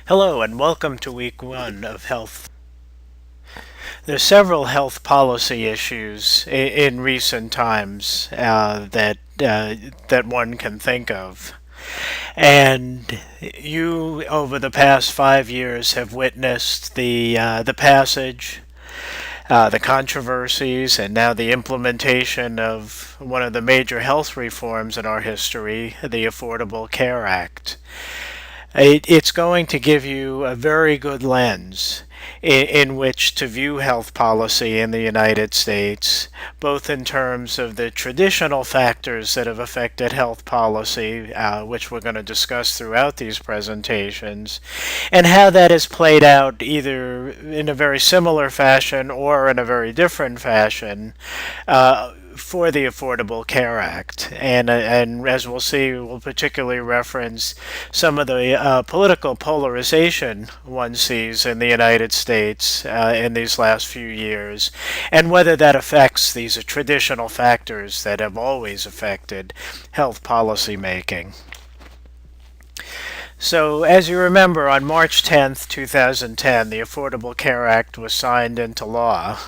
Hello and welcome to week one of health. There's several health policy issues in recent times that one can think of. And you, over the past 5 years, have witnessed the passage, the controversies, and now the implementation of one of the major health reforms in our history, the Affordable Care Act. It's going to give you a very good lens in which to view health policy in the United States, both in terms of the traditional factors that have affected health policy, which we're going to discuss throughout these presentations, and how that has played out either in a very similar fashion or in a very different fashion for the Affordable Care Act. And as we'll see, we'll particularly reference some of the political polarization one sees in the United States in these last few years, and whether that affects these traditional factors that have always affected health policy making. So, as you remember, on March 10th, 2010, the Affordable Care Act was signed into law.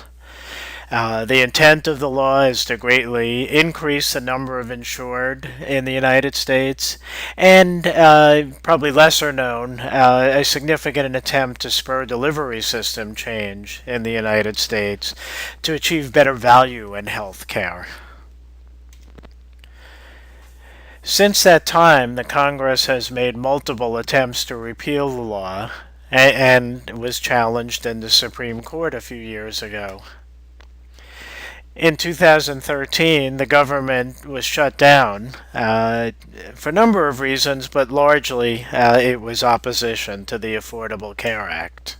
The intent of the law is to greatly increase the number of insured in the United States, and probably lesser known, a significant attempt to spur delivery system change in the United States to achieve better value in health care. Since that time, the Congress has made multiple attempts to repeal the law and was challenged in the Supreme Court a few years ago. In 2013, the government was shut down for a number of reasons, but largely it was opposition to the Affordable Care Act.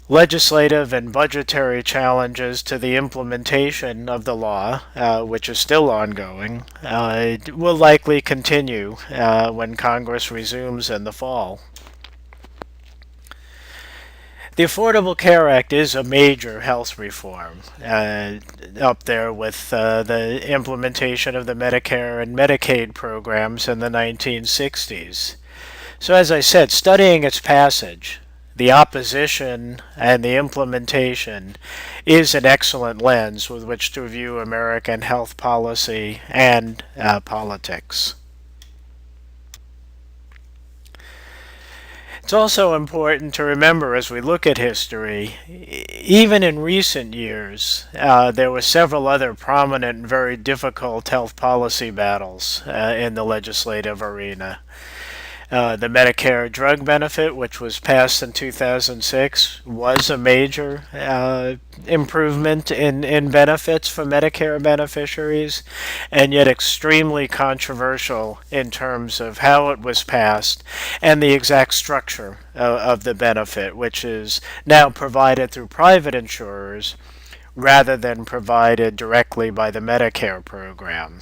Legislative and budgetary challenges to the implementation of the law, which is still ongoing, will likely continue when Congress resumes in the fall. The Affordable Care Act is a major health reform, up there with the implementation of the Medicare and Medicaid programs in the 1960s. So as I said, studying its passage, the opposition and the implementation is an excellent lens with which to view American health policy and politics. It's also important to remember as we look at history, even in recent years, there were several other prominent and very difficult health policy battles in the legislative arena. The Medicare drug benefit, which was passed in 2006, was a major improvement in benefits for Medicare beneficiaries, and yet extremely controversial in terms of how it was passed and the exact structure of the benefit, which is now provided through private insurers rather than provided directly by the Medicare program.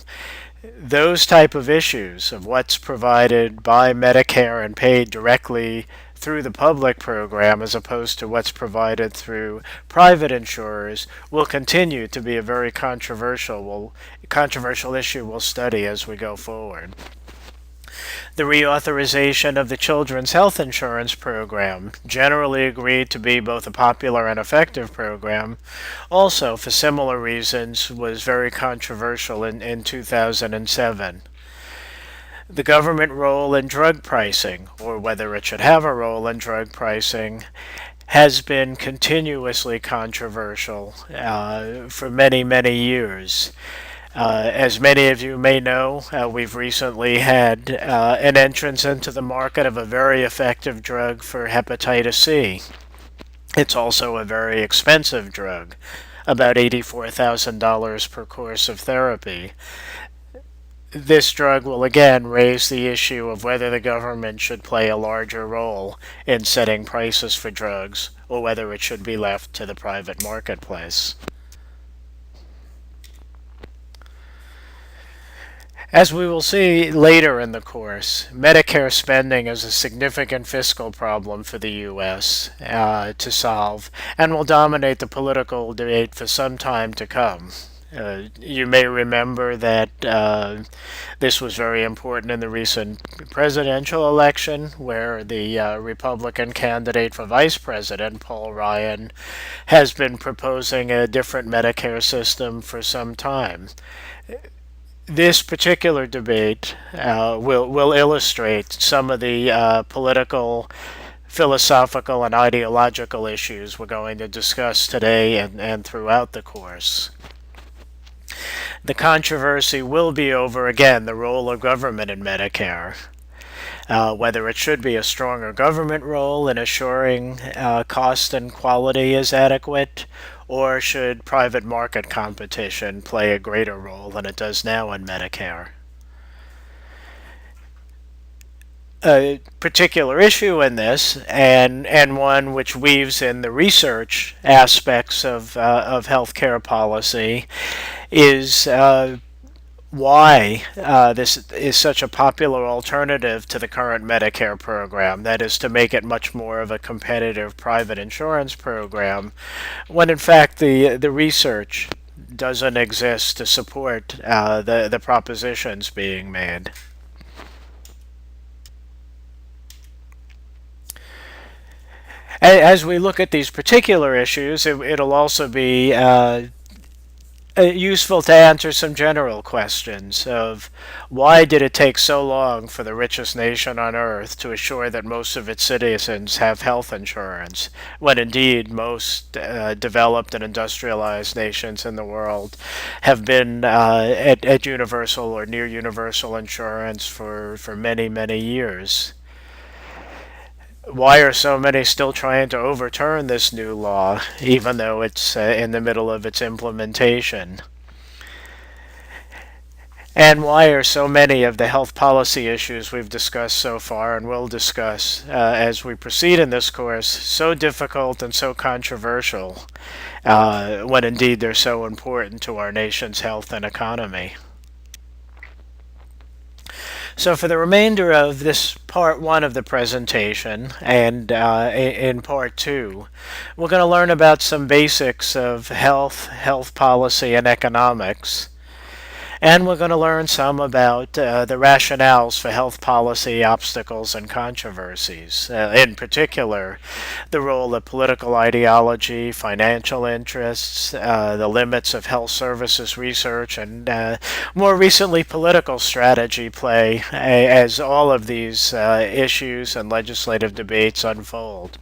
Those type of issues of what's provided by Medicare and paid directly through the public program as opposed to what's provided through private insurers will continue to be a very controversial issue we'll study as we go forward. The reauthorization of the Children's Health Insurance Program, generally agreed to be both a popular and effective program, also for similar reasons was very controversial in 2007. The government role in drug pricing, or whether it should have a role in drug pricing, has been continuously controversial for many, many years. As many of you may know, we've recently had an entrance into the market of a very effective drug for hepatitis C. It's also a very expensive drug, about $84,000 per course of therapy. This drug will again raise the issue of whether the government should play a larger role in setting prices for drugs, or whether it should be left to the private marketplace. As we will see later in the course, Medicare spending is a significant fiscal problem for the U.S. To solve, and will dominate the political debate for some time to come. You may remember that this was very important in the recent presidential election, where the Republican candidate for vice president, Paul Ryan, has been proposing a different Medicare system for some time. This particular debate will illustrate some of the political, philosophical, and ideological issues we're going to discuss today and throughout the course. The controversy will be over, again, the role of government in Medicare. Whether it should be a stronger government role in assuring cost and quality is adequate, or should private market competition play a greater role than it does now in Medicare. A particular issue in this, and one which weaves in the research aspects of healthcare policy, is why this is such a popular alternative to the current Medicare program, that is, to make it much more of a competitive private insurance program, when in fact the research doesn't exist to support the propositions being made. As we look at these particular issues, it'll also be useful to answer some general questions of why did it take so long for the richest nation on earth to assure that most of its citizens have health insurance, when indeed most developed and industrialized nations in the world have been at universal or near universal insurance for many, many years. Why are so many still trying to overturn this new law, even though it's in the middle of its implementation? And why are so many of the health policy issues we've discussed so far and will discuss as we proceed in this course so difficult and so controversial, when indeed they're so important to our nation's health and economy? So for the remainder of this part one of the presentation, and in part two, we're going to learn about some basics of health policy, and economics. And we're going to learn some about the rationales for health policy obstacles and controversies. In particular, the role of political ideology, financial interests, the limits of health services research, and more recently, political strategy play as all of these issues and legislative debates unfold.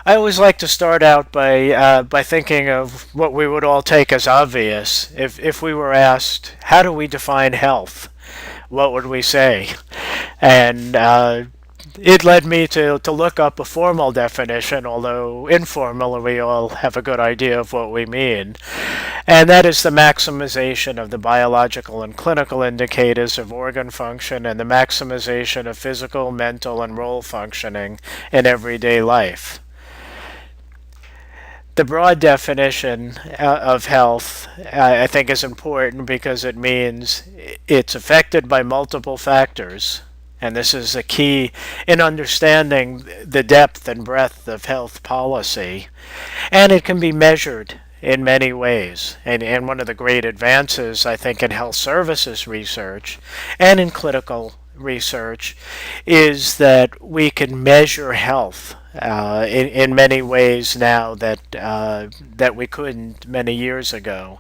I always like to start out by thinking of what we would all take as obvious. If we were asked, how do we define health? What would we say? And it led me to look up a formal definition, although informal, we all have a good idea of what we mean. And that is the maximization of the biological and clinical indicators of organ function and the maximization of physical, mental, and role functioning in everyday life. The broad definition of health, I think, is important because it means it's affected by multiple factors, and this is a key in understanding the depth and breadth of health policy, and it can be measured in many ways. And one of the great advances, I think, in health services research and in clinical research is that we can measure health in many ways now that we couldn't many years ago,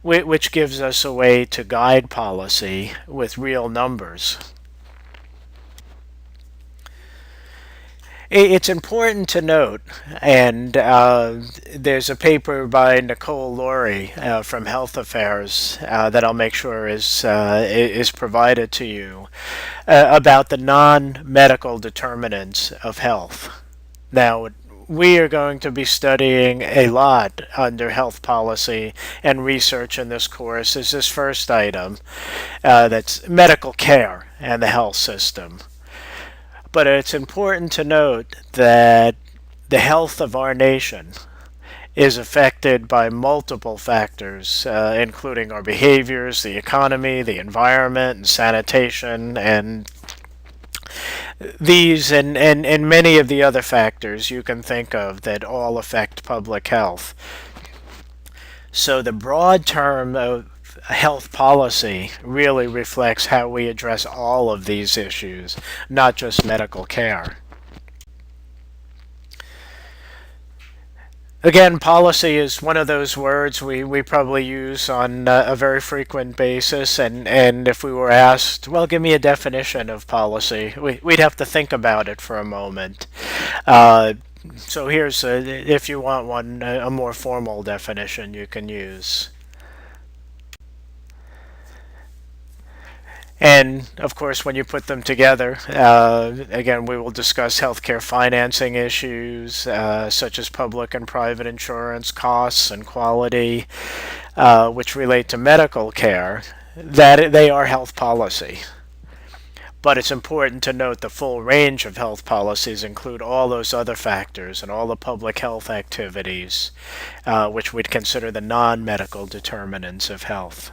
which gives us a way to guide policy with real numbers. It's important to note, and there's a paper by Nicole Laurie from Health Affairs that I'll make sure is provided to you about the non-medical determinants of health. Now, we are going to be studying a lot under health policy and research in this course is this first item, that's medical care and the health system. But it's important to note that the health of our nation is affected by multiple factors, including our behaviors, the economy, the environment, and sanitation, and these and many of the other factors you can think of that all affect public health. So the broad term of health policy really reflects how we address all of these issues, not just medical care. Again, policy is one of those words we probably use on a very frequent basis, and if we were asked, well, give me a definition of policy, we'd have to think about it for a moment. So here's, if you want one, a more formal definition you can use. And of course, when you put them together, again, we will discuss healthcare financing issues such as public and private insurance costs and quality, which relate to medical care, that they are health policy. But it's important to note the full range of health policies include all those other factors and all the public health activities, which we'd consider the non-medical determinants of health.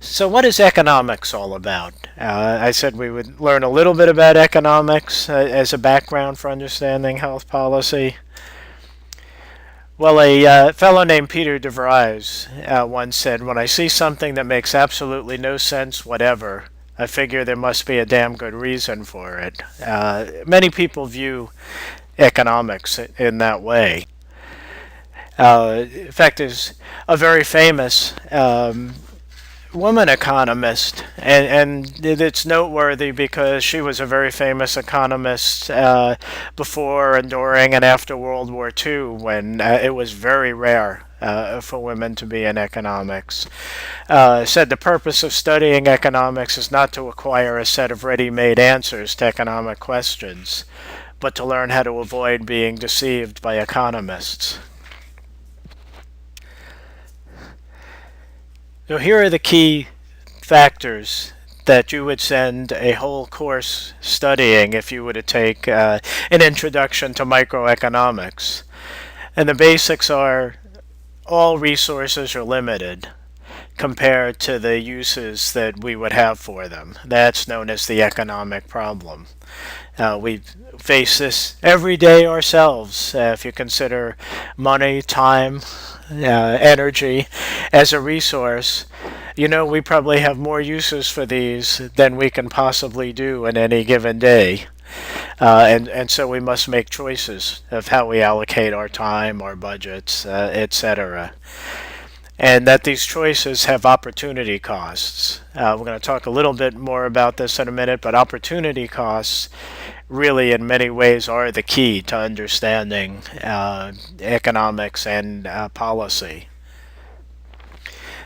So what is economics all about? I said we would learn a little bit about economics as a background for understanding health policy. Well, a fellow named Peter DeVries once said, when I see something that makes absolutely no sense whatever, I figure there must be a damn good reason for it. Many people view economics in that way. In fact, there's a very famous woman economist, and it's noteworthy because she was a very famous economist before and during and after World War II, when it was very rare for women to be in economics. Said the purpose of studying economics is not to acquire a set of ready-made answers to economic questions, but to learn how to avoid being deceived by economists. So here are the key factors that you would send a whole course studying if you were to take an introduction to microeconomics. And the basics are all resources are limited compared to the uses that we would have for them. That's known as the economic problem. We face this every day ourselves. If you consider money, time, energy as a resource, you know we probably have more uses for these than we can possibly do in any given day. And so we must make choices of how we allocate our time, our budgets, etc. And that these choices have opportunity costs. We're going to talk a little bit more about this in a minute, but opportunity costs really in many ways are the key to understanding economics and policy.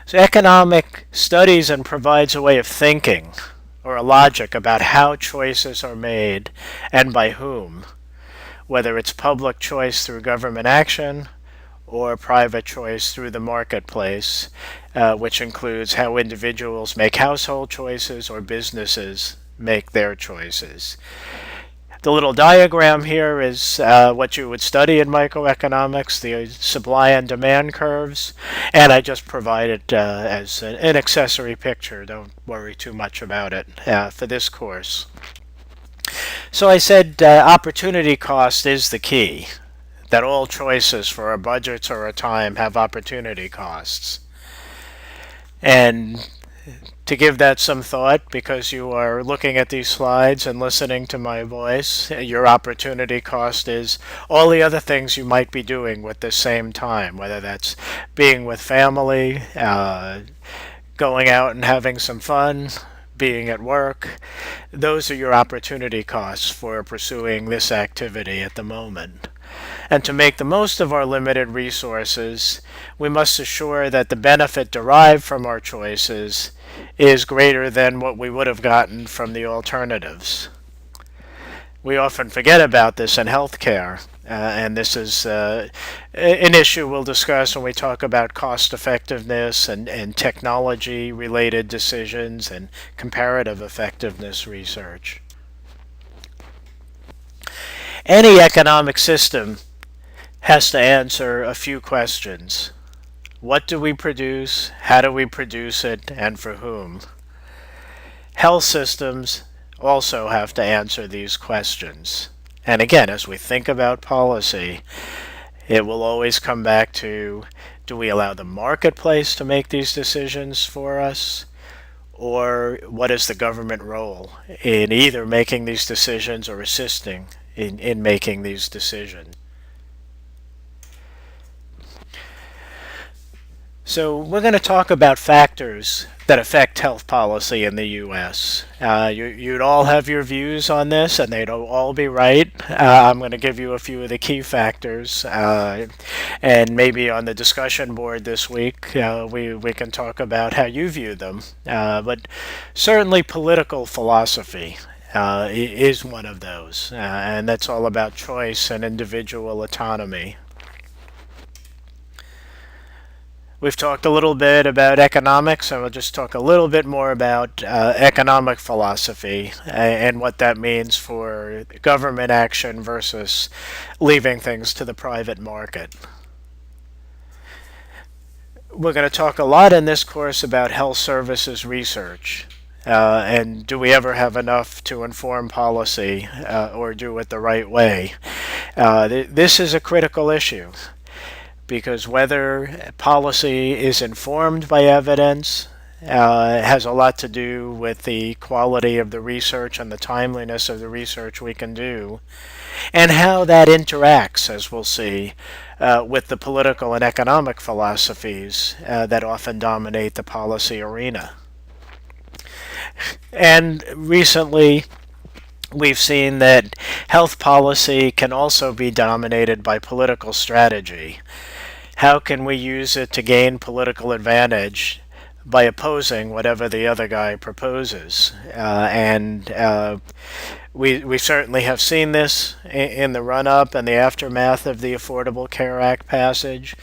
So economic studies and provides a way of thinking or a logic about how choices are made and by whom, whether it's public choice through government action or private choice through the marketplace, which includes how individuals make household choices or businesses make their choices. The little diagram here is what you would study in microeconomics, the supply and demand curves, and I just provide it as an accessory picture. Don't worry too much about it for this course. So I said opportunity cost is the key, that all choices for our budgets or our time have opportunity costs. And to give that some thought, because you are looking at these slides and listening to my voice, your opportunity cost is all the other things you might be doing with the same time, whether that's being with family, going out and having some fun, being at work. Those are your opportunity costs for pursuing this activity at the moment. And to make the most of our limited resources, we must assure that the benefit derived from our choices is greater than what we would have gotten from the alternatives. We often forget about this in healthcare, and this is an issue we'll discuss when we talk about cost effectiveness and technology-related decisions and comparative effectiveness research. Any economic system has to answer a few questions. What do we produce? How do we produce it? And for whom? Health systems also have to answer these questions. And again, as we think about policy, It will always come back to, do we allow the marketplace to make these decisions for us? Or what is the government role in either making these decisions or assisting in making these decisions? So we're going to talk about factors that affect health policy in the U.S. You'd all have your views on this, and they'd all be right. I'm going to give you a few of the key factors, and maybe on the discussion board this week, we can talk about how you view them. But certainly political philosophy is one of those, and that's all about choice and individual autonomy. We've talked a little bit about economics, and we'll just talk a little bit more about economic philosophy and what that means for government action versus leaving things to the private market. We're going to talk a lot in this course about health services research. And do we ever have enough to inform policy or do it the right way? This is a critical issue, because whether policy is informed by evidence has a lot to do with the quality of the research and the timeliness of the research we can do, and how that interacts, as we'll see, with the political and economic philosophies that often dominate the policy arena. And recently, we've seen that health policy can also be dominated by political strategy. How can we use it to gain political advantage by opposing whatever the other guy proposes? We certainly have seen this in the run-up and the aftermath of the Affordable Care Act passage.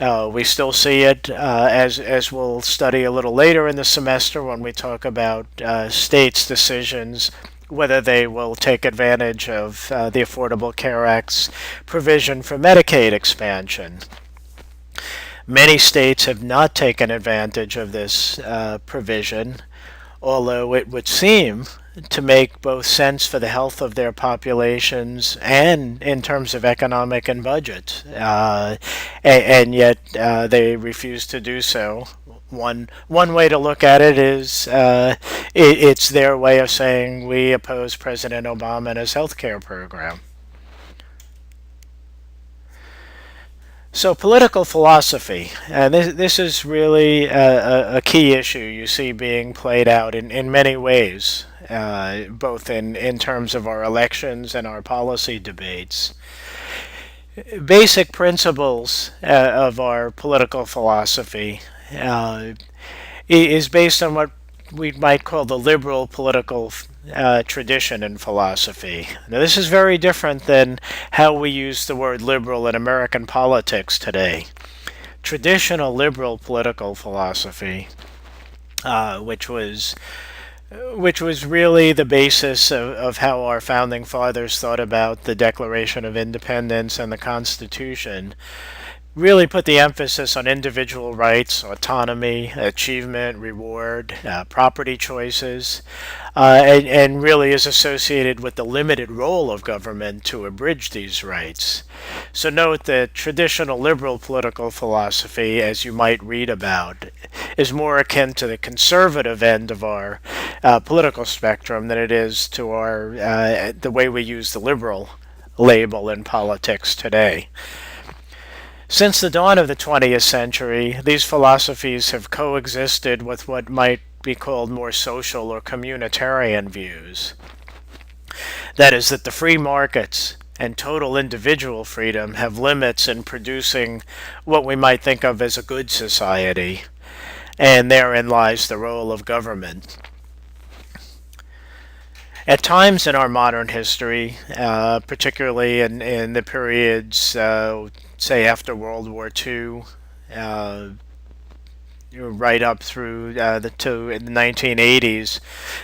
We still see it, as we'll study a little later in the semester when we talk about states' decisions, whether they will take advantage of the Affordable Care Act's provision for Medicaid expansion. Many states have not taken advantage of this provision, although it would seem to make both sense for the health of their populations and in terms of economic and budget. And yet they refuse to do so. One way to look at it is it's their way of saying we oppose President Obama and his health care program. So political philosophy, this is really a key issue you see being played out in many ways, both in terms of our elections and our policy debates. Basic principles of our political philosophy is based on what we might call the liberal political tradition in philosophy. Now, this is very different than how we use the word liberal in American politics today. Traditional liberal political philosophy, which was really the basis of how our founding fathers thought about the Declaration of Independence and the Constitution, really put the emphasis on individual rights, autonomy, achievement, reward, property choices, and really is associated with the limited role of government to abridge these rights. So note that traditional liberal political philosophy, as you might read about, is more akin to the conservative end of our political spectrum than it is to our the way we use the liberal label in politics today. Since the dawn of the 20th century, these philosophies have coexisted with what might be called more social or communitarian views. That is, that the free markets and total individual freedom have limits in producing what we might think of as a good society, and therein lies the role of government. At times in our modern history, particularly in the periods, say after World War II, right up through the 1980s,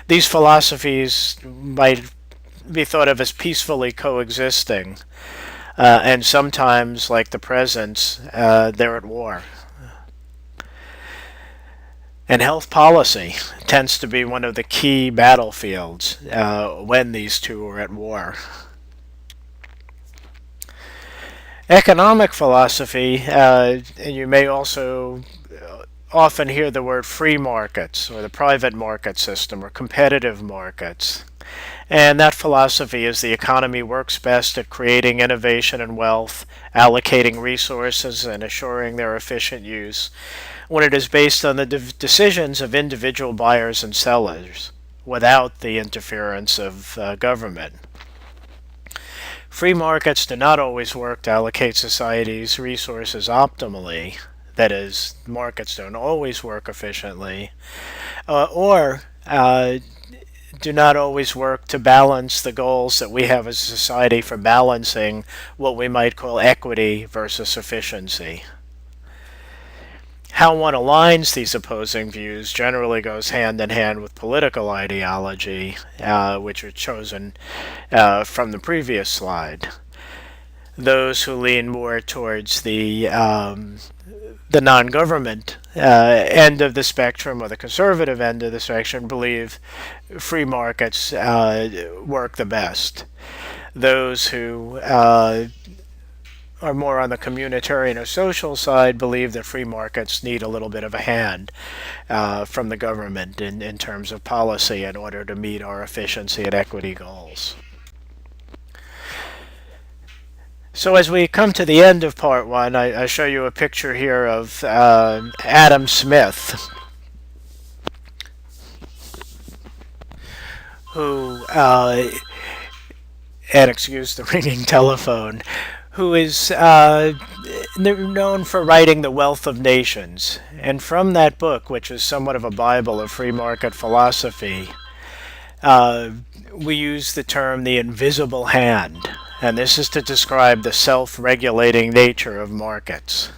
these philosophies might be thought of as peacefully coexisting, and sometimes, like the present, they're at war. And health policy tends to be one of the key battlefields when these two are at war. Economic philosophy, and you may also often hear the word free markets or the private market system or competitive markets. And that philosophy is the economy works best at creating innovation and wealth, allocating resources, and assuring their efficient use when it is based on the decisions of individual buyers and sellers without the interference of government. Free markets do not always work to allocate society's resources optimally. That is, markets don't always work efficiently, or do not always work to balance the goals that we have as a society for balancing what we might call equity versus efficiency. How one aligns these opposing views generally goes hand in hand with political ideology, which are chosen from the previous slide. Those who lean more towards the non-government end of the spectrum or the conservative end of the spectrum believe free markets work the best. Those who are more on the communitarian or social side believe that free markets need a little bit of a hand from the government in terms of policy in order to meet our efficiency and equity goals. So as we come to the end of part one, I show you a picture here of Adam Smith, who, and excuse the ringing telephone, who is known for writing The Wealth of Nations. And from that book, which is somewhat of a Bible of free market philosophy, we use the term the invisible hand. And this is to describe the self-regulating nature of markets.